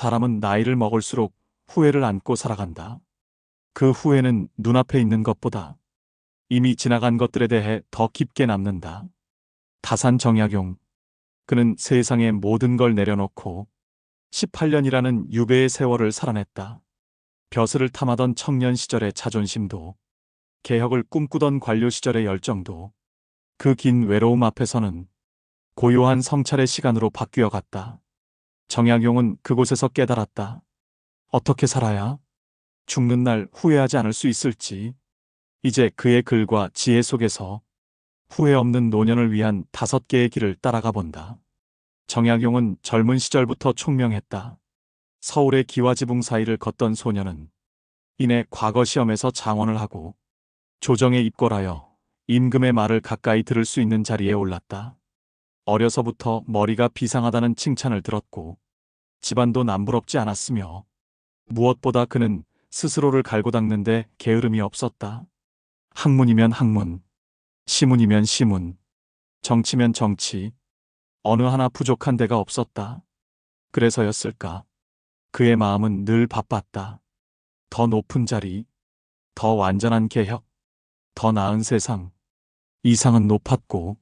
사람은 나이를 먹을수록 후회를 안고 살아간다. 그 후회는 눈앞에 있는 것보다 이미 지나간 것들에 대해 더 깊게 남는다. 다산 정약용. 그는 세상의 모든 걸 내려놓고 18년이라는 유배의 세월을 살아냈다. 벼슬을 탐하던 청년 시절의 자존심도, 개혁을 꿈꾸던 관료 시절의 열정도 그 긴 외로움 앞에서는 고요한 성찰의 시간으로 바뀌어 갔다. 정약용은 그곳에서 깨달았다. 어떻게 살아야 죽는 날 후회하지 않을 수 있을지. 이제 그의 글과 지혜 속에서 후회 없는 노년을 위한 5개의 길을 따라가 본다. 정약용은 젊은 시절부터 총명했다. 서울의 기와지붕 사이를 걷던 소년은 이내 과거 시험에서 장원을 하고 조정에 입궐하여 임금의 말을 가까이 들을 수 있는 자리에 올랐다. 어려서부터 머리가 비상하다는 칭찬을 들었고 집안도 남부럽지 않았으며 무엇보다 그는 스스로를 갈고 닦는데 게으름이 없었다. 학문이면 학문, 시문이면 시문, 정치면 정치, 어느 하나 부족한 데가 없었다. 그래서였을까? 그의 마음은 늘 바빴다. 더 높은 자리, 더 완전한 개혁, 더 나은 세상. 이상은 높았고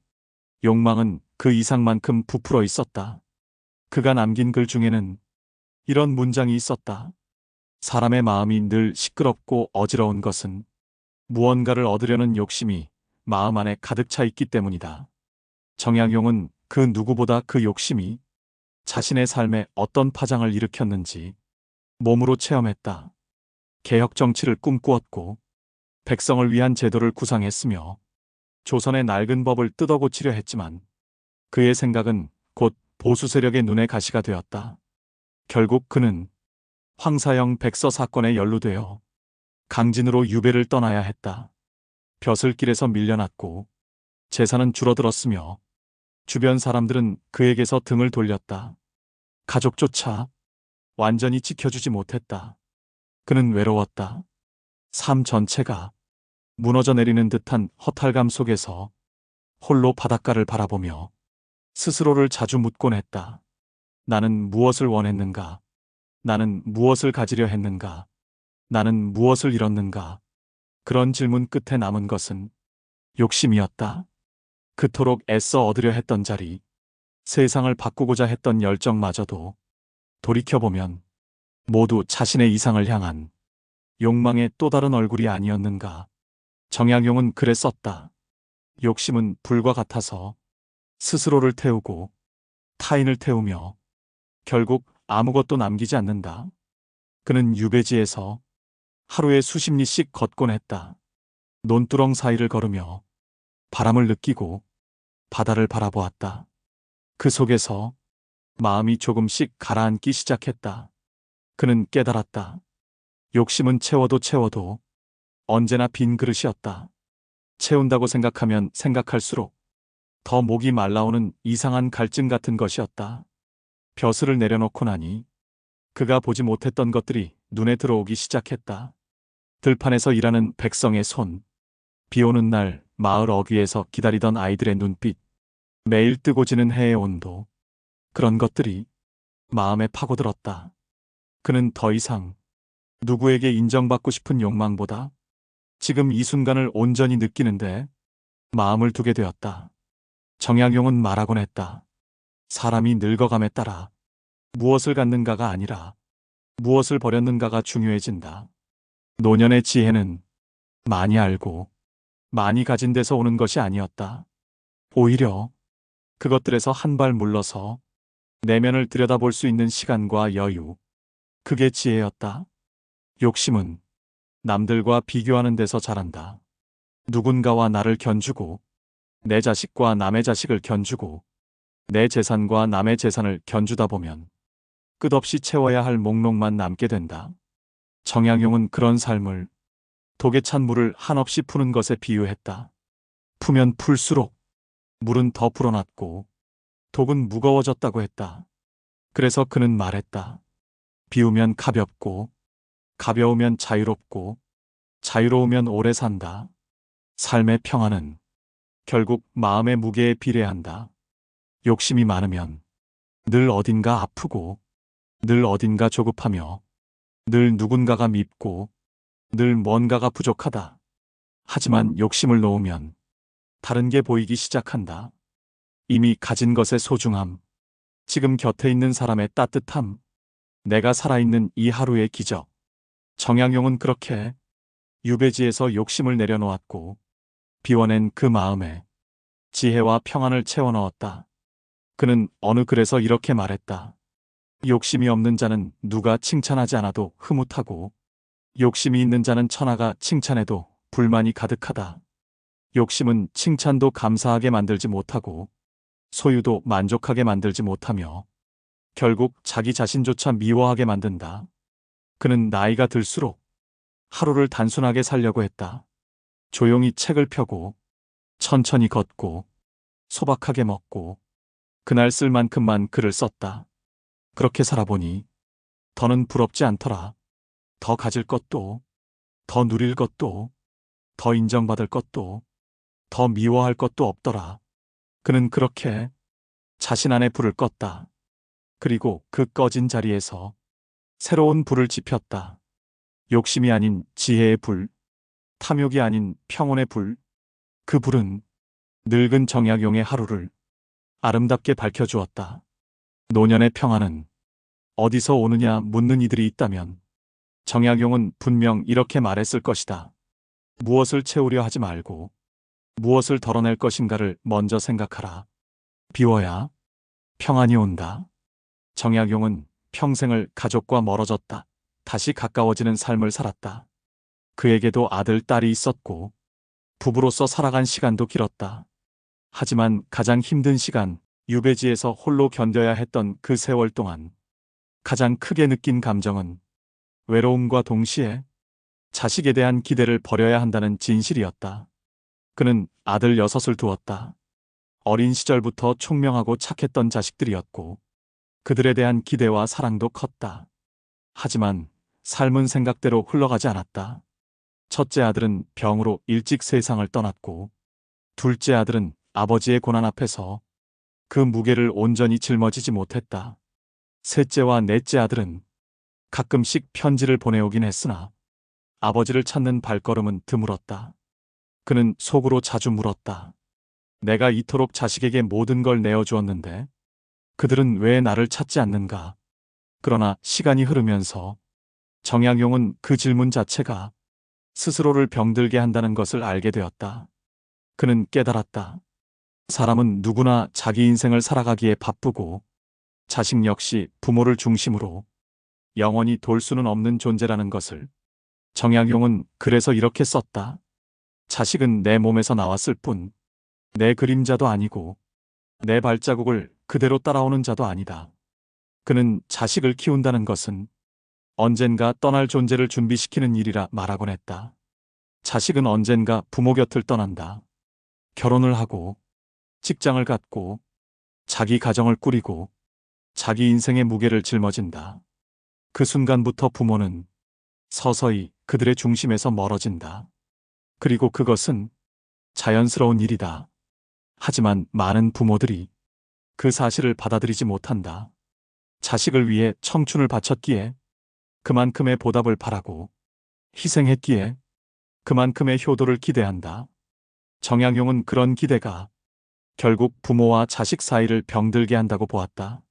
욕망은 그 이상만큼 부풀어 있었다. 그가 남긴 글 중에는 이런 문장이 있었다. 사람의 마음이 늘 시끄럽고 어지러운 것은 무언가를 얻으려는 욕심이 마음 안에 가득 차 있기 때문이다. 정약용은 그 누구보다 그 욕심이 자신의 삶에 어떤 파장을 일으켰는지 몸으로 체험했다. 개혁 정치를 꿈꾸었고 백성을 위한 제도를 구상했으며 조선의 낡은 법을 뜯어고치려 했지만 그의 생각은 곧 보수 세력의 눈의 가시가 되었다. 결국 그는 황사형 백서 사건에 연루되어 강진으로 유배를 떠나야 했다. 벼슬길에서 밀려났고 재산은 줄어들었으며 주변 사람들은 그에게서 등을 돌렸다. 가족조차 완전히 지켜주지 못했다. 그는 외로웠다. 삶 전체가 무너져 내리는 듯한 허탈감 속에서 홀로 바닷가를 바라보며 스스로를 자주 묻곤 했다. 나는 무엇을 원했는가? 나는 무엇을 가지려 했는가? 나는 무엇을 잃었는가? 그런 질문 끝에 남은 것은 욕심이었다. 그토록 애써 얻으려 했던 자리, 세상을 바꾸고자 했던 열정마저도 돌이켜보면 모두 자신의 이상을 향한 욕망의 또 다른 얼굴이 아니었는가. 정약용은 글에 썼다. 욕심은 불과 같아서 스스로를 태우고 타인을 태우며 결국 아무것도 남기지 않는다. 그는 유배지에서 하루에 수십 리씩 걷곤 했다. 논두렁 사이를 걸으며 바람을 느끼고 바다를 바라보았다. 그 속에서 마음이 조금씩 가라앉기 시작했다. 그는 깨달았다. 욕심은 채워도 채워도 언제나 빈 그릇이었다. 채운다고 생각하면 생각할수록 더 목이 말라오는 이상한 갈증 같은 것이었다. 벼슬을 내려놓고 나니 그가 보지 못했던 것들이 눈에 들어오기 시작했다. 들판에서 일하는 백성의 손, 비 오는 날 마을 어귀에서 기다리던 아이들의 눈빛, 매일 뜨고 지는 해의 온도, 그런 것들이 마음에 파고들었다. 그는 더 이상 누구에게 인정받고 싶은 욕망보다 지금 이 순간을 온전히 느끼는데 마음을 두게 되었다. 정약용은 말하곤 했다. 사람이 늙어감에 따라 무엇을 갖는가가 아니라 무엇을 버렸는가가 중요해진다. 노년의 지혜는 많이 알고 많이 가진 데서 오는 것이 아니었다. 오히려 그것들에서 한 발 물러서 내면을 들여다볼 수 있는 시간과 여유, 그게 지혜였다. 욕심은 남들과 비교하는 데서 자란다. 누군가와 나를 견주고 내 자식과 남의 자식을 견주고 내 재산과 남의 재산을 견주다 보면 끝없이 채워야 할 목록만 남게 된다. 정약용은 그런 삶을 독에 찬 물을 한없이 푸는 것에 비유했다. 푸면 풀수록 물은 더 불어났고 독은 무거워졌다고 했다. 그래서 그는 말했다. 비우면 가볍고 가벼우면 자유롭고 자유로우면 오래 산다. 삶의 평안은 결국 마음의 무게에 비례한다. 욕심이 많으면 늘 어딘가 아프고 늘 어딘가 조급하며, 늘 누군가가 밉고, 늘 뭔가가 부족하다. 하지만 욕심을 놓으면 다른 게 보이기 시작한다. 이미 가진 것의 소중함, 지금 곁에 있는 사람의 따뜻함, 내가 살아있는 이 하루의 기적. 정약용은 그렇게 유배지에서 욕심을 내려놓았고 비워낸 그 마음에 지혜와 평안을 채워넣었다. 그는 어느 글에서 이렇게 말했다. 욕심이 없는 자는 누가 칭찬하지 않아도 흐뭇하고 욕심이 있는 자는 천하가 칭찬해도 불만이 가득하다. 욕심은 칭찬도 감사하게 만들지 못하고 소유도 만족하게 만들지 못하며 결국 자기 자신조차 미워하게 만든다. 그는 나이가 들수록 하루를 단순하게 살려고 했다. 조용히 책을 펴고 천천히 걷고 소박하게 먹고 그날 쓸 만큼만 글을 썼다. 그렇게 살아보니 더는 부럽지 않더라. 더 가질 것도, 더 누릴 것도, 더 인정받을 것도, 더 미워할 것도 없더라. 그는 그렇게 자신 안에 불을 껐다. 그리고 그 꺼진 자리에서 새로운 불을 지폈다. 욕심이 아닌 지혜의 불, 탐욕이 아닌 평온의 불. 그 불은 늙은 정약용의 하루를 아름답게 밝혀주었다. 노년의 평안은 어디서 오느냐 묻는 이들이 있다면 정약용은 분명 이렇게 말했을 것이다. 무엇을 채우려 하지 말고 무엇을 덜어낼 것인가를 먼저 생각하라. 비워야 평안이 온다. 정약용은 평생을 가족과 멀어졌다. 다시 가까워지는 삶을 살았다. 그에게도 아들, 딸이 있었고 부부로서 살아간 시간도 길었다. 하지만 가장 힘든 시간, 유배지에서 홀로 견뎌야 했던 그 세월 동안 가장 크게 느낀 감정은 외로움과 동시에 자식에 대한 기대를 버려야 한다는 진실이었다. 그는 아들 6을 두었다. 어린 시절부터 총명하고 착했던 자식들이었고 그들에 대한 기대와 사랑도 컸다. 하지만 삶은 생각대로 흘러가지 않았다. 첫째 아들은 병으로 일찍 세상을 떠났고 둘째 아들은 아버지의 고난 앞에서 그 무게를 온전히 짊어지지 못했다. 셋째와 넷째 아들은 가끔씩 편지를 보내오긴 했으나 아버지를 찾는 발걸음은 드물었다. 그는 속으로 자주 물었다. 내가 이토록 자식에게 모든 걸 내어주었는데 그들은 왜 나를 찾지 않는가? 그러나 시간이 흐르면서 정약용은 그 질문 자체가 스스로를 병들게 한다는 것을 알게 되었다. 그는 깨달았다. 사람은 누구나 자기 인생을 살아가기에 바쁘고 자식 역시 부모를 중심으로 영원히 돌 수는 없는 존재라는 것을. 정약용은 그래서 이렇게 썼다. 자식은 내 몸에서 나왔을 뿐 내 그림자도 아니고 내 발자국을 그대로 따라오는 자도 아니다. 그는 자식을 키운다는 것은 언젠가 떠날 존재를 준비시키는 일이라 말하곤 했다. 자식은 언젠가 부모 곁을 떠난다. 결혼을 하고 직장을 갖고 자기 가정을 꾸리고 자기 인생의 무게를 짊어진다. 그 순간부터 부모는 서서히 그들의 중심에서 멀어진다. 그리고 그것은 자연스러운 일이다. 하지만 많은 부모들이 그 사실을 받아들이지 못한다. 자식을 위해 청춘을 바쳤기에 그만큼의 보답을 바라고 희생했기에 그만큼의 효도를 기대한다. 정약용은 그런 기대가 결국 부모와 자식 사이를 병들게 한다고 보았다.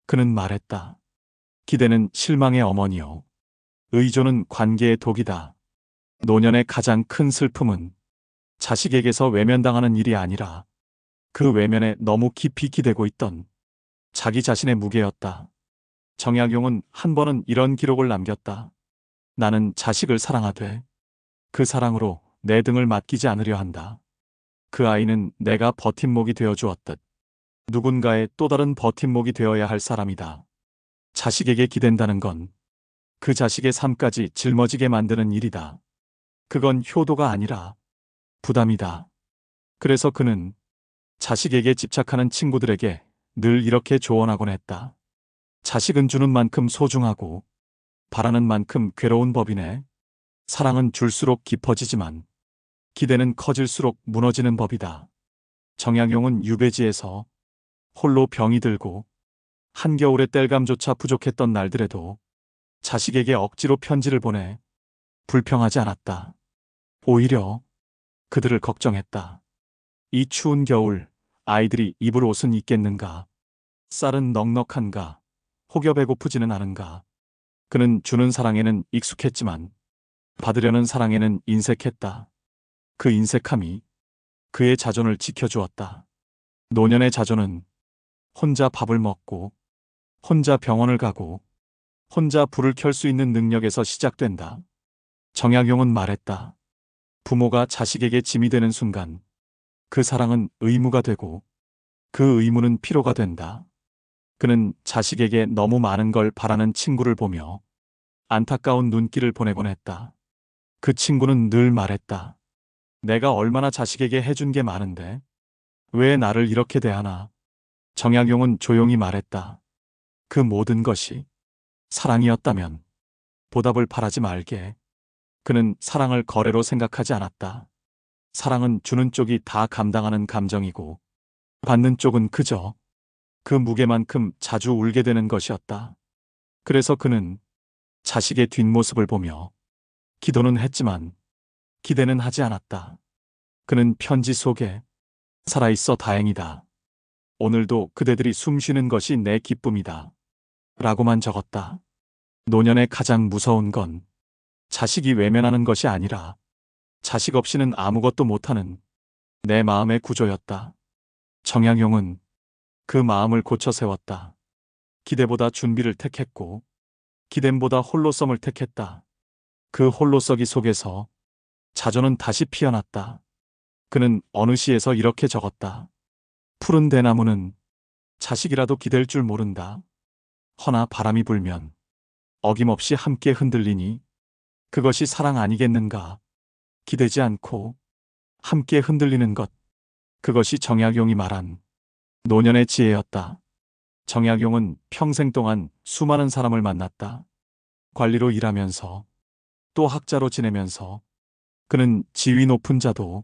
그는 말했다. 기대는 실망의 어머니요. 의존은 관계의 독이다. 노년의 가장 큰 슬픔은 자식에게서 외면당하는 일이 아니라 그 외면에 너무 깊이 기대고 있던 자기 자신의 무게였다. 정약용은 한 번은 이런 기록을 남겼다. 나는 자식을 사랑하되 그 사랑으로 내 등을 맡기지 않으려 한다. 그 아이는 내가 버팀목이 되어 주었듯 누군가의 또 다른 버팀목이 되어야 할 사람이다. 자식에게 기댄다는 건 그 자식의 삶까지 짊어지게 만드는 일이다. 그건 효도가 아니라 부담이다. 그래서 그는 자식에게 집착하는 친구들에게 늘 이렇게 조언하곤 했다. 자식은 주는 만큼 소중하고 바라는 만큼 괴로운 법이네. 사랑은 줄수록 깊어지지만 기대는 커질수록 무너지는 법이다. 정약용은 유배지에서 홀로 병이 들고 한겨울에 땔감조차 부족했던 날들에도 자식에게 억지로 편지를 보내 불평하지 않았다. 오히려 그들을 걱정했다. 이 추운 겨울 아이들이 입을 옷은 있겠는가? 쌀은 넉넉한가? 혹여 배고프지는 않은가? 그는 주는 사랑에는 익숙했지만 받으려는 사랑에는 인색했다. 그 인색함이 그의 자존을 지켜주었다. 노년의 자존은 혼자 밥을 먹고 혼자 병원을 가고 혼자 불을 켤 수 있는 능력에서 시작된다. 정약용은 말했다. 부모가 자식에게 짐이 되는 순간 그 사랑은 의무가 되고 그 의무는 필요가 된다. 그는 자식에게 너무 많은 걸 바라는 친구를 보며 안타까운 눈길을 보내곤 했다. 그 친구는 늘 말했다. 내가 얼마나 자식에게 해준 게 많은데 왜 나를 이렇게 대하나? 정약용은 조용히 말했다. 그 모든 것이 사랑이었다면 보답을 바라지 말게. 그는 사랑을 거래로 생각하지 않았다. 사랑은 주는 쪽이 다 감당하는 감정이고 받는 쪽은 그저 그 무게만큼 자주 울게 되는 것이었다. 그래서 그는 자식의 뒷모습을 보며 기도는 했지만 기대는 하지 않았다. 그는 편지 속에 살아있어 다행이다. 오늘도 그대들이 숨쉬는 것이 내 기쁨이다. 라고만 적었다. 노년의 가장 무서운 건 자식이 외면하는 것이 아니라 자식 없이는 아무것도 못하는 내 마음의 구조였다. 정약용은 그 마음을 고쳐 세웠다. 기대보다 준비를 택했고 기댐보다 홀로섬을 택했다. 그 홀로서기 속에서 자존은 다시 피어났다. 그는 어느 시에서 이렇게 적었다. 푸른 대나무는 자식이라도 기댈 줄 모른다. 허나 바람이 불면 어김없이 함께 흔들리니 그것이 사랑 아니겠는가. 기대지 않고 함께 흔들리는 것. 그것이 정약용이 말한 노년의 지혜였다. 정약용은 평생 동안 수많은 사람을 만났다. 관리로 일하면서 또 학자로 지내면서 그는 지위 높은 자도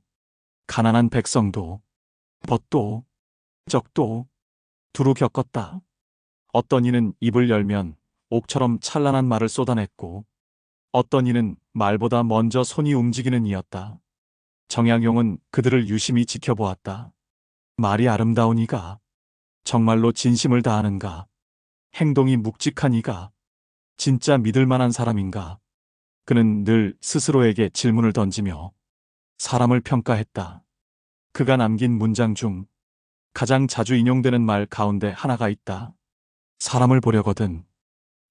가난한 백성도 벗도 적도 두루 겪었다. 어떤 이는 입을 열면 옥처럼 찬란한 말을 쏟아냈고 어떤 이는 말보다 먼저 손이 움직이는 이였다. 정약용은 그들을 유심히 지켜보았다. 말이 아름다운 이가 정말로 진심을 다하는가? 행동이 묵직한 이가 진짜 믿을 만한 사람인가? 그는 늘 스스로에게 질문을 던지며 사람을 평가했다. 그가 남긴 문장 중 가장 자주 인용되는 말 가운데 하나가 있다. 사람을 보려거든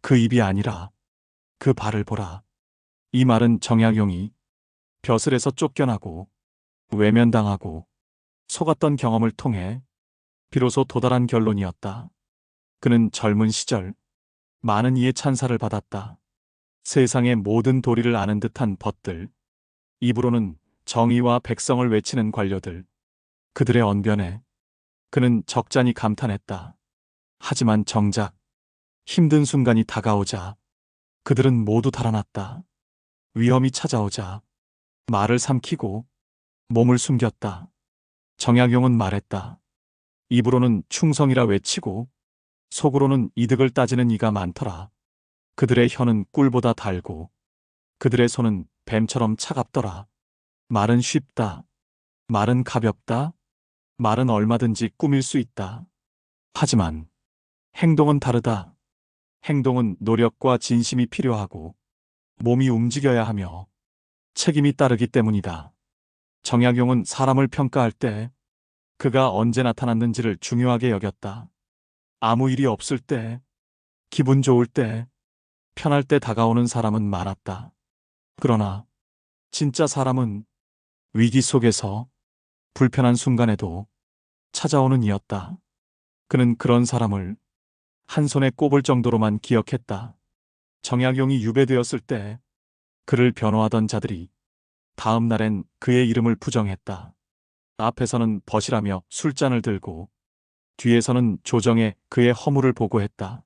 그 입이 아니라 그 발을 보라. 이 말은 정약용이 벼슬에서 쫓겨나고 외면당하고 속았던 경험을 통해 비로소 도달한 결론이었다. 그는 젊은 시절 많은 이의 찬사를 받았다. 세상의 모든 도리를 아는 듯한 벗들, 입으로는 정의와 백성을 외치는 관료들, 그들의 언변에 그는 적잖이 감탄했다. 하지만 정작 힘든 순간이 다가오자 그들은 모두 달아났다. 위험이 찾아오자 말을 삼키고 몸을 숨겼다. 정약용은 말했다. 입으로는 충성이라 외치고 속으로는 이득을 따지는 이가 많더라. 그들의 혀는 꿀보다 달고 그들의 손은 뱀처럼 차갑더라. 말은 쉽다. 말은 가볍다. 말은 얼마든지 꾸밀 수 있다. 하지만 행동은 다르다. 행동은 노력과 진심이 필요하고 몸이 움직여야 하며 책임이 따르기 때문이다. 정약용은 사람을 평가할 때 그가 언제 나타났는지를 중요하게 여겼다. 아무 일이 없을 때, 기분 좋을 때, 편할 때 다가오는 사람은 많았다. 그러나 진짜 사람은 위기 속에서 불편한 순간에도 찾아오는 이였다. 그는 그런 사람을 한 손에 꼽을 정도로만 기억했다. 정약용이 유배되었을 때 그를 변호하던 자들이 다음 날엔 그의 이름을 부정했다. 앞에서는 벗이라며 술잔을 들고 뒤에서는 조정에 그의 허물을 보고했다.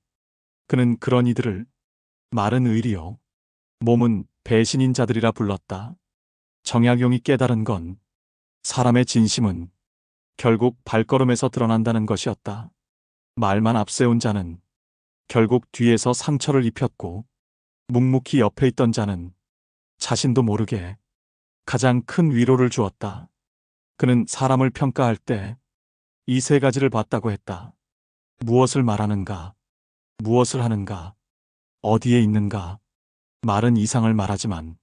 그는 그런 이들을 말은 의리요 몸은 배신인 자들이라 불렀다. 정약용이 깨달은 건 사람의 진심은 결국 발걸음에서 드러난다는 것이었다. 말만 앞세운 자는 결국 뒤에서 상처를 입혔고 묵묵히 옆에 있던 자는 자신도 모르게 가장 큰 위로를 주었다. 그는 사람을 평가할 때 이 세 가지를 봤다고 했다. 무엇을 말하는가, 무엇을 하는가, 어디에 있는가. 말은 이상을 말하지만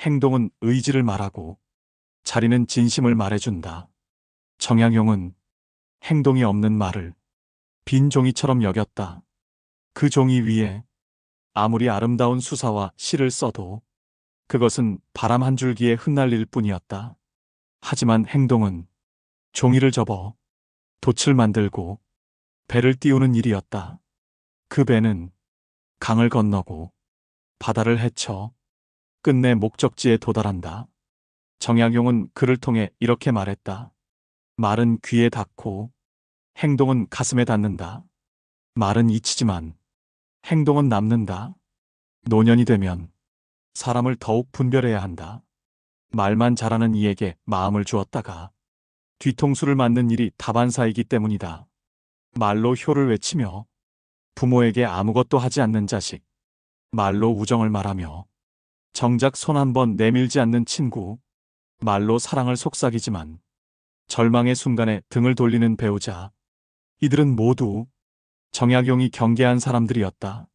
행동은 의지를 말하고 자리는 진심을 말해준다. 정약용은 행동이 없는 말을 빈 종이처럼 여겼다. 그 종이 위에 아무리 아름다운 수사와 시를 써도 그것은 바람 한 줄기에 흩날릴 뿐이었다. 하지만 행동은 종이를 접어 돛을 만들고 배를 띄우는 일이었다. 그 배는 강을 건너고 바다를 헤쳐 끝내 목적지에 도달한다. 정약용은 그를 통해 이렇게 말했다. 말은 귀에 닿고 행동은 가슴에 닿는다. 말은 잊히지만 행동은 남는다. 노년이 되면 사람을 더욱 분별해야 한다. 말만 잘하는 이에게 마음을 주었다가 뒤통수를 맞는 일이 다반사이기 때문이다. 말로 효를 외치며 부모에게 아무것도 하지 않는 자식, 말로 우정을 말하며 정작 손 한 번 내밀지 않는 친구, 말로 사랑을 속삭이지만 절망의 순간에 등을 돌리는 배우자. 이들은 모두 정약용이 경계한 사람들이었다.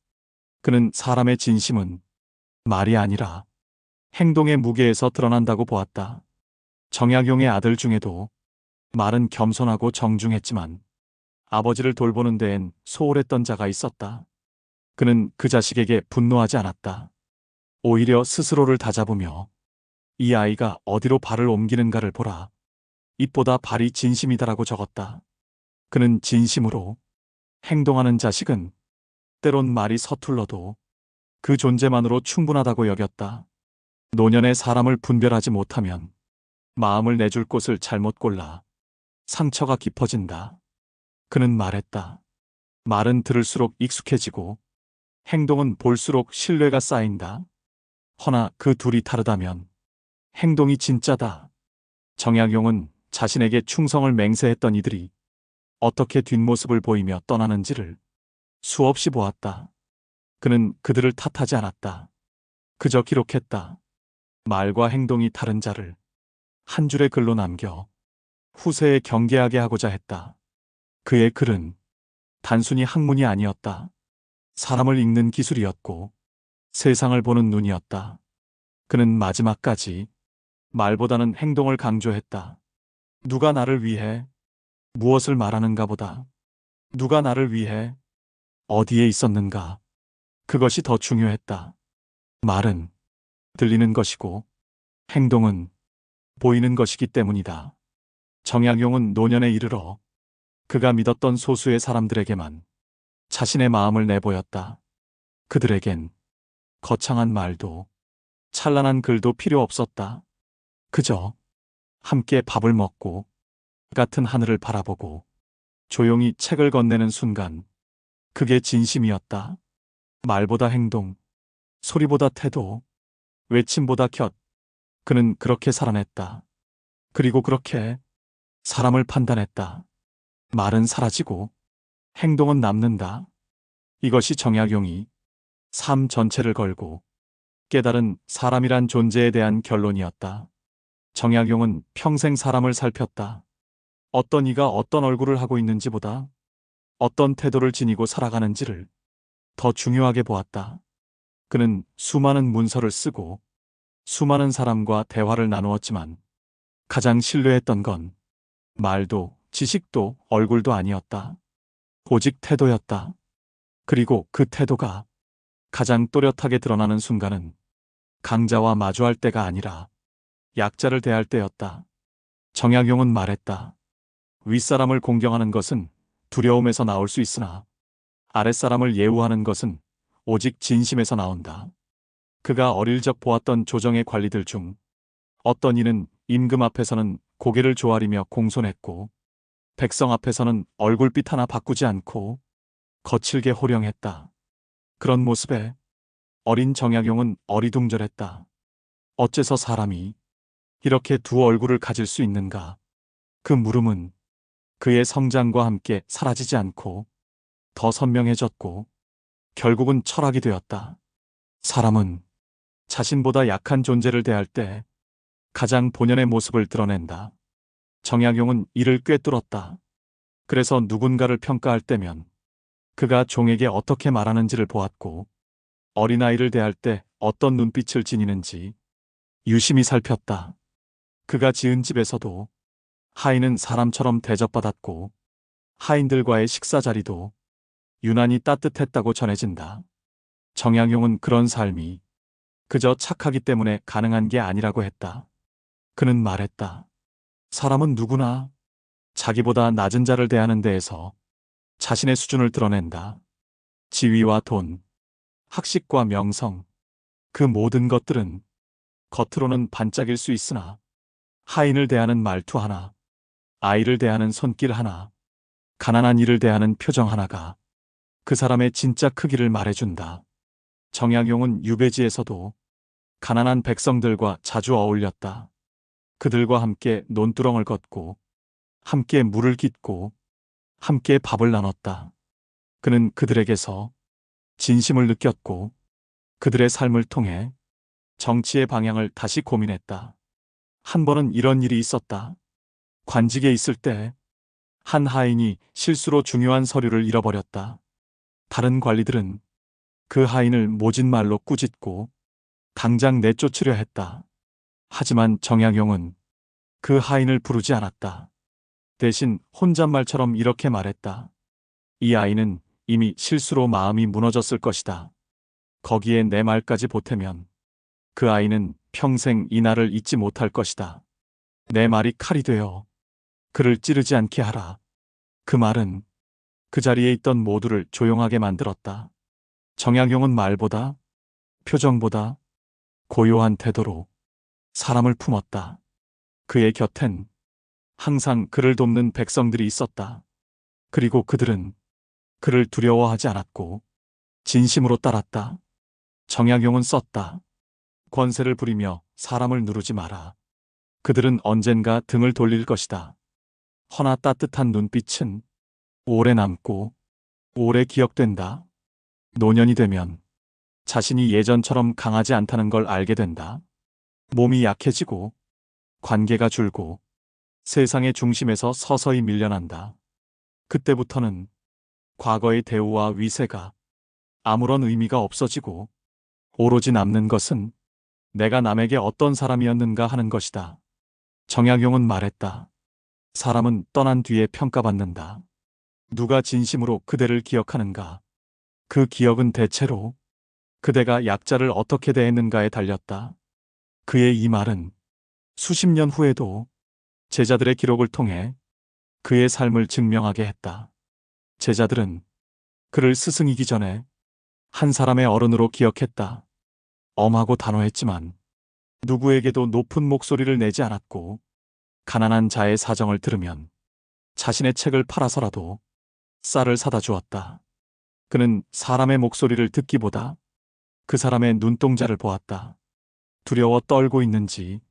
그는 사람의 진심은 말이 아니라 행동의 무게에서 드러난다고 보았다. 정약용의 아들 중에도 말은 겸손하고 정중했지만 아버지를 돌보는 데엔 소홀했던 자가 있었다. 그는 그 자식에게 분노하지 않았다. 오히려 스스로를 다잡으며 이 아이가 어디로 발을 옮기는가를 보라. 입보다 발이 진심이다라고 적었다. 그는 진심으로 행동하는 자식은 때론 말이 서툴러도 그 존재만으로 충분하다고 여겼다. 노년에 사람을 분별하지 못하면 마음을 내줄 곳을 잘못 골라 상처가 깊어진다. 그는 말했다. 말은 들을수록 익숙해지고 행동은 볼수록 신뢰가 쌓인다. 허나 그 둘이 다르다면 행동이 진짜다. 정약용은 자신에게 충성을 맹세했던 이들이 어떻게 뒷모습을 보이며 떠나는지를 수없이 보았다. 그는 그들을 탓하지 않았다. 그저 기록했다. 말과 행동이 다른 자를 한 줄의 글로 남겨 후세에 경계하게 하고자 했다. 그의 글은 단순히 학문이 아니었다. 사람을 읽는 기술이었고 세상을 보는 눈이었다. 그는 마지막까지 말보다는 행동을 강조했다. 누가 나를 위해 무엇을 말하는가 보다 누가 나를 위해 어디에 있었는가, 그것이 더 중요했다. 말은 들리는 것이고 행동은 보이는 것이기 때문이다. 정약용은 노년에 이르러 그가 믿었던 소수의 사람들에게만 자신의 마음을 내보였다. 그들에겐 거창한 말도 찬란한 글도 필요 없었다. 그저 함께 밥을 먹고 같은 하늘을 바라보고 조용히 책을 건네는 순간, 그게 진심이었다. 말보다 행동, 소리보다 태도, 외침보다 곁. 그는 그렇게 살아냈다. 그리고 그렇게 사람을 판단했다. 말은 사라지고 행동은 남는다. 이것이 정약용이 삶 전체를 걸고 깨달은 사람이란 존재에 대한 결론이었다. 정약용은 평생 사람을 살폈다. 어떤 이가 어떤 얼굴을 하고 있는지보다 어떤 태도를 지니고 살아가는지를 더 중요하게 보았다. 그는 수많은 문서를 쓰고 수많은 사람과 대화를 나누었지만 가장 신뢰했던 건 말도 지식도 얼굴도 아니었다. 오직 태도였다. 그리고 그 태도가 가장 또렷하게 드러나는 순간은 강자와 마주할 때가 아니라 약자를 대할 때였다. 정약용은 말했다. 윗사람을 공경하는 것은 두려움에서 나올 수 있으나 아랫사람을 예우하는 것은 오직 진심에서 나온다. 그가 어릴 적 보았던 조정의 관리들 중 어떤 이는 임금 앞에서는 고개를 조아리며 공손했고 백성 앞에서는 얼굴빛 하나 바꾸지 않고 거칠게 호령했다. 그런 모습에 어린 정약용은 어리둥절했다. 어째서 사람이 이렇게 두 얼굴을 가질 수 있는가? 그 물음은 그의 성장과 함께 사라지지 않고 더 선명해졌고 결국은 철학이 되었다. 사람은 자신보다 약한 존재를 대할 때 가장 본연의 모습을 드러낸다. 정약용은 이를 꿰뚫었다. 그래서 누군가를 평가할 때면 그가 종에게 어떻게 말하는지를 보았고, 어린아이를 대할 때 어떤 눈빛을 지니는지 유심히 살폈다. 그가 지은 집에서도 하인은 사람처럼 대접받았고, 하인들과의 식사 자리도 유난히 따뜻했다고 전해진다. 정약용은 그런 삶이 그저 착하기 때문에 가능한 게 아니라고 했다. 그는 말했다. 사람은 누구나 자기보다 낮은 자를 대하는 데에서 자신의 수준을 드러낸다. 지위와 돈, 학식과 명성, 그 모든 것들은 겉으로는 반짝일 수 있으나 하인을 대하는 말투 하나, 아이를 대하는 손길 하나, 가난한 이를 대하는 표정 하나가 그 사람의 진짜 크기를 말해준다. 정약용은 유배지에서도 가난한 백성들과 자주 어울렸다. 그들과 함께 논두렁을 걷고, 함께 물을 깃고, 함께 밥을 나눴다. 그는 그들에게서 진심을 느꼈고, 그들의 삶을 통해 정치의 방향을 다시 고민했다. 한 번은 이런 일이 있었다. 관직에 있을 때 한 하인이 실수로 중요한 서류를 잃어버렸다. 다른 관리들은 그 하인을 모진 말로 꾸짖고 당장 내쫓으려 했다. 하지만 정약용은 그 하인을 부르지 않았다. 대신 혼잣말처럼 이렇게 말했다. 이 아이는 이미 실수로 마음이 무너졌을 것이다. 거기에 내 말까지 보태면 그 아이는 평생 이 날을 잊지 못할 것이다. 내 말이 칼이 되어 그를 찌르지 않게 하라. 그 말은 그 자리에 있던 모두를 조용하게 만들었다. 정약용은 말보다, 표정보다 고요한 태도로 사람을 품었다. 그의 곁엔 항상 그를 돕는 백성들이 있었다. 그리고 그들은 그를 두려워하지 않았고 진심으로 따랐다. 정약용은 썼다. 권세를 부리며 사람을 누르지 마라. 그들은 언젠가 등을 돌릴 것이다. 허나 따뜻한 눈빛은 오래 남고 오래 기억된다. 노년이 되면 자신이 예전처럼 강하지 않다는 걸 알게 된다. 몸이 약해지고 관계가 줄고 세상의 중심에서 서서히 밀려난다. 그때부터는 과거의 대우와 위세가 아무런 의미가 없어지고 오로지 남는 것은 내가 남에게 어떤 사람이었는가 하는 것이다. 정약용은 말했다. 사람은 떠난 뒤에 평가받는다. 누가 진심으로 그대를 기억하는가? 그 기억은 대체로 그대가 약자를 어떻게 대했는가에 달렸다. 그의 이 말은 수십 년 후에도 제자들의 기록을 통해 그의 삶을 증명하게 했다. 제자들은 그를 스승이기 전에 한 사람의 어른으로 기억했다. 엄하고 단호했지만 누구에게도 높은 목소리를 내지 않았고, 가난한 자의 사정을 들으면 자신의 책을 팔아서라도 쌀을 사다 주었다. 그는 사람의 목소리를 듣기보다 그 사람의 눈동자를 보았다. 두려워 떨고 있는지,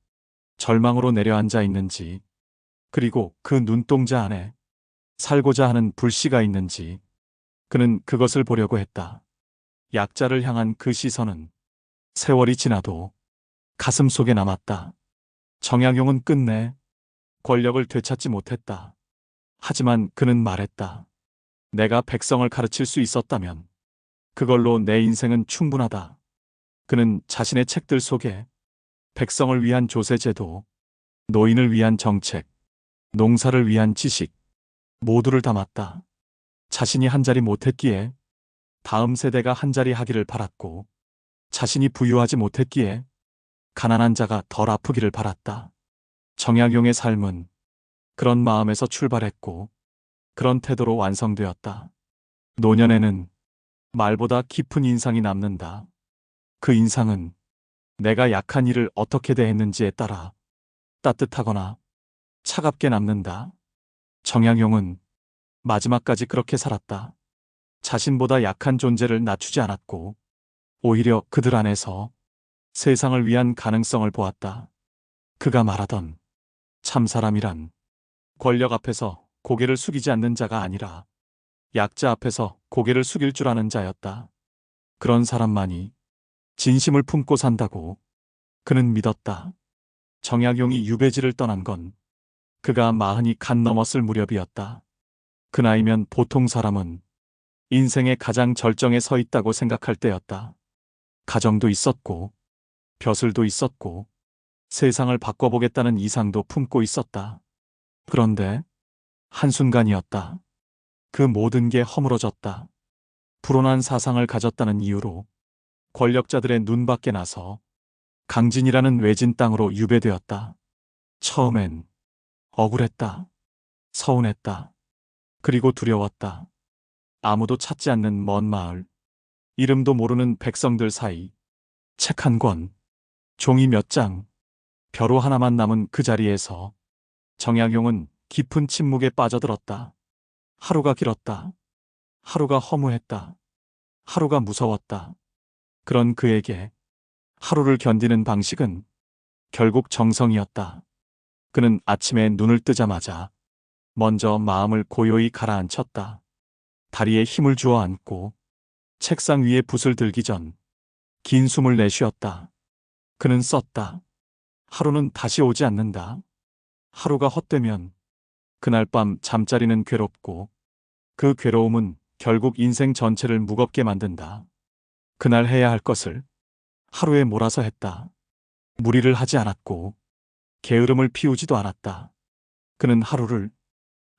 절망으로 내려앉아 있는지, 그리고 그 눈동자 안에 살고자 하는 불씨가 있는지 그는 그것을 보려고 했다. 약자를 향한 그 시선은 세월이 지나도 가슴 속에 남았다. 정약용은 끝내 권력을 되찾지 못했다. 하지만 그는 말했다. 내가 백성을 가르칠 수 있었다면 그걸로 내 인생은 충분하다. 그는 자신의 책들 속에 백성을 위한 조세제도, 노인을 위한 정책, 농사를 위한 지식, 모두를 담았다. 자신이 한 자리 못했기에 다음 세대가 한 자리 하기를 바랐고, 자신이 부유하지 못했기에 가난한 자가 덜 아프기를 바랐다. 정약용의 삶은 그런 마음에서 출발했고, 그런 태도로 완성되었다. 노년에는 말보다 깊은 인상이 남는다. 그 인상은 내가 약한 이를 어떻게 대했는지에 따라 따뜻하거나 차갑게 남는다. 정약용은 마지막까지 그렇게 살았다. 자신보다 약한 존재를 낮추지 않았고, 오히려 그들 안에서 세상을 위한 가능성을 보았다. 그가 말하던 참 사람이란 권력 앞에서 고개를 숙이지 않는 자가 아니라 약자 앞에서 고개를 숙일 줄 아는 자였다. 그런 사람만이 진심을 품고 산다고 그는 믿었다. 정약용이 유배지를 떠난 건 그가 40이 갓 넘었을 무렵이었다. 그 나이면 보통 사람은 인생의 가장 절정에 서 있다고 생각할 때였다. 가정도 있었고 벼슬도 있었고 세상을 바꿔보겠다는 이상도 품고 있었다. 그런데 한순간이었다. 그 모든 게 허물어졌다. 불온한 사상을 가졌다는 이유로 권력자들의 눈밖에 나서 강진이라는 외진 땅으로 유배되었다. 처음엔 억울했다. 서운했다. 그리고 두려웠다. 아무도 찾지 않는 먼 마을, 이름도 모르는 백성들 사이, 책 한 권, 종이 몇 장, 벼로 하나만 남은 그 자리에서 정약용은 깊은 침묵에 빠져들었다. 하루가 길었다. 하루가 허무했다. 하루가 무서웠다. 그런 그에게 하루를 견디는 방식은 결국 정성이었다. 그는 아침에 눈을 뜨자마자 먼저 마음을 고요히 가라앉혔다. 다리에 힘을 주어 앉고 책상 위에 붓을 들기 전 긴 숨을 내쉬었다. 그는 썼다. 하루는 다시 오지 않는다. 하루가 헛되면 그날 밤 잠자리는 괴롭고 그 괴로움은 결국 인생 전체를 무겁게 만든다. 그날 해야 할 것을 하루에 몰아서 했다. 무리를 하지 않았고 게으름을 피우지도 않았다. 그는 하루를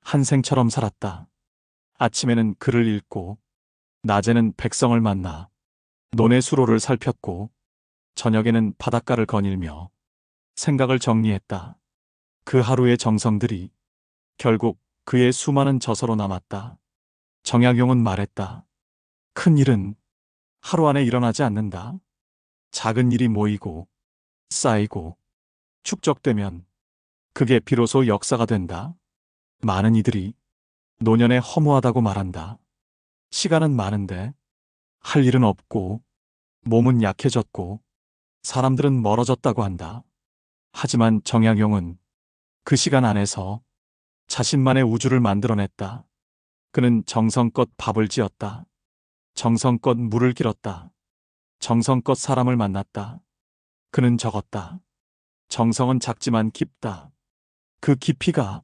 한 생처럼 살았다. 아침에는 글을 읽고 낮에는 백성을 만나 논의 수로를 살폈고 저녁에는 바닷가를 거닐며 생각을 정리했다. 그 하루의 정성들이 결국 그의 수많은 저서로 남았다. 정약용은 말했다. 큰 일은 하루 안에 일어나지 않는다. 작은 일이 모이고 쌓이고 축적되면 그게 비로소 역사가 된다. 많은 이들이 노년에 허무하다고 말한다. 시간은 많은데 할 일은 없고 몸은 약해졌고 사람들은 멀어졌다고 한다. 하지만 정약용은 그 시간 안에서 자신만의 우주를 만들어냈다. 그는 정성껏 밥을 지었다. 정성껏 물을 길었다. 정성껏 사람을 만났다. 그는 적었다. 정성은 작지만 깊다. 그 깊이가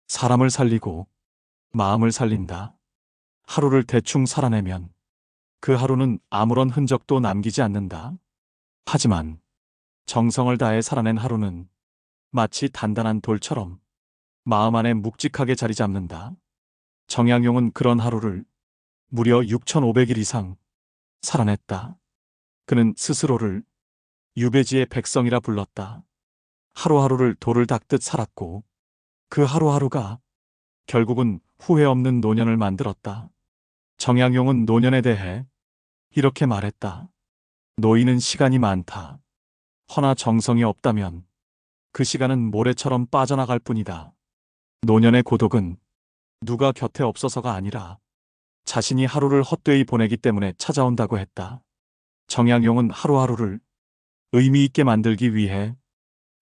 사람을 살리고 마음을 살린다. 하루를 대충 살아내면 그 하루는 아무런 흔적도 남기지 않는다. 하지만 정성을 다해 살아낸 하루는 마치 단단한 돌처럼 마음 안에 묵직하게 자리 잡는다. 정약용은 그런 하루를 무려 6,500일 이상 살아냈다. 그는 스스로를 유배지의 백성이라 불렀다. 하루하루를 돌을 닦듯 살았고 그 하루하루가 결국은 후회 없는 노년을 만들었다. 정약용은 노년에 대해 이렇게 말했다. 노인은 시간이 많다. 허나 정성이 없다면 그 시간은 모래처럼 빠져나갈 뿐이다. 노년의 고독은 누가 곁에 없어서가 아니라 자신이 하루를 헛되이 보내기 때문에 찾아온다고 했다. 정약용은 하루하루를 의미 있게 만들기 위해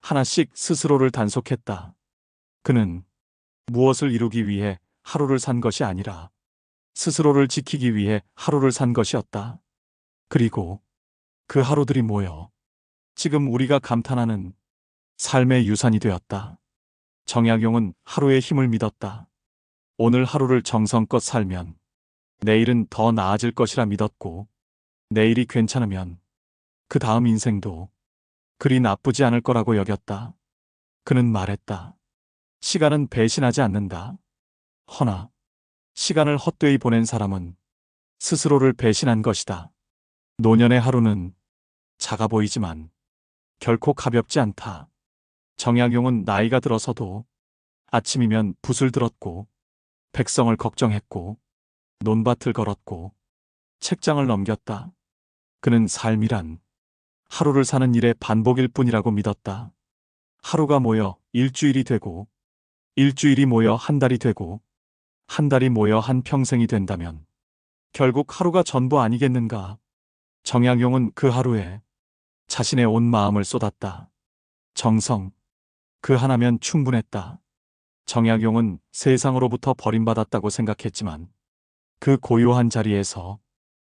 하나씩 스스로를 단속했다. 그는 무엇을 이루기 위해 하루를 산 것이 아니라 스스로를 지키기 위해 하루를 산 것이었다. 그리고 그 하루들이 모여 지금 우리가 감탄하는 삶의 유산이 되었다. 정약용은 하루의 힘을 믿었다. 오늘 하루를 정성껏 살면 내일은 더 나아질 것이라 믿었고 내일이 괜찮으면 그 다음 인생도 그리 나쁘지 않을 거라고 여겼다. 그는 말했다. 시간은 배신하지 않는다. 허나 시간을 헛되이 보낸 사람은 스스로를 배신한 것이다. 노년의 하루는 작아 보이지만 결코 가볍지 않다. 정약용은 나이가 들어서도 아침이면 붓을 들었고 백성을 걱정했고 논밭을 걸었고 책장을 넘겼다. 그는 삶이란 하루를 사는 일의 반복일 뿐이라고 믿었다. 하루가 모여 일주일이 되고 일주일이 모여 한 달이 되고 한 달이 모여 한 평생이 된다면 결국 하루가 전부 아니겠는가. 정약용은 그 하루에 자신의 온 마음을 쏟았다. 정성, 그 하나면 충분했다. 정약용은 세상으로부터 버림받았다고 생각했지만 그 고요한 자리에서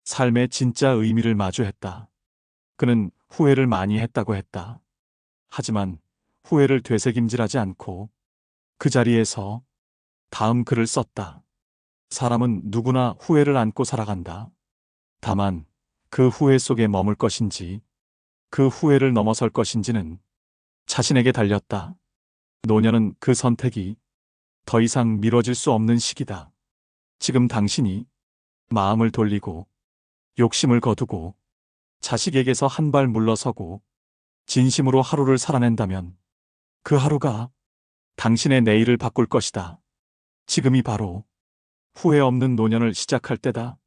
삶의 진짜 의미를 마주했다. 그는 후회를 많이 했다고 했다. 하지만 후회를 되새김질하지 않고 그 자리에서 다음 글을 썼다. 사람은 누구나 후회를 안고 살아간다. 다만 그 후회 속에 머물 것인지 그 후회를 넘어설 것인지는 자신에게 달렸다. 노년은 그 선택이 더 이상 미뤄질 수 없는 시기다. 지금 당신이 마음을 돌리고 욕심을 거두고 자식에게서 한 발 물러서고 진심으로 하루를 살아낸다면 그 하루가 당신의 내일을 바꿀 것이다. 지금이 바로 후회 없는 노년을 시작할 때다.